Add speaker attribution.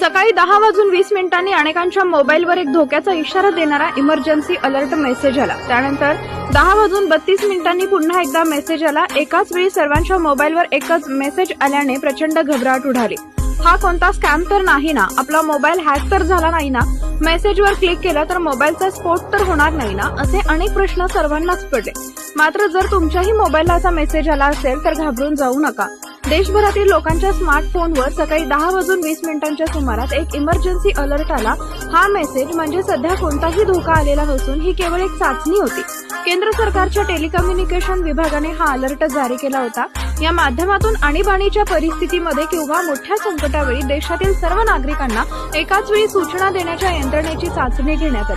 Speaker 1: सकाळी 10:20 अनेकांच्या मोबाईलवर एक धोक्याचा इशारा देणारा इमर्जन्सी अलर्ट मेसेज आला। त्यानंतर 10:32 पुन्हा एकदा मेसेज आला। एकाच वेळी सर्वांच्या मोबाईलवर एकच मेसेज आल्याने प्रचंड घबराट उडाली। हा कोणता स्कॅम तर नाही ना? आपला मोबाईल हॅक तर झाला नाही ना? मेसेजवर क्लिक केलं तर मोबाईलचा स्फोट तर होणार नाही ना? असे अनेक प्रश्न सर्वांनाच पडले। मात्र जर तुमच्याही मोबाईलला असा मेसेज आला असेल तर घाबरून जाऊ नका। देशभरातील लोकांच्या स्मार्टफोनवर सकाळी 10:20 सुमारास एक इमर्जन्सी अलर्ट आला। हा मेसेज म्हणजे सध्या कोणताही धोका आलेला नसून ही केवळ एक चाचणी होती। केंद्र सरकारच्या टेलिकम्युनिकेशन विभागाने हा अलर्ट जारी केला होता। या माध्यमातून आणीबाणीच्या परिस्थितीमध्ये किंवा मोठ्या संकटावेळी देशातील सर्व नागरिकांना एकाच वेळी सूचना देण्याच्या यंत्रणेची चाचणी घेण्यात आली।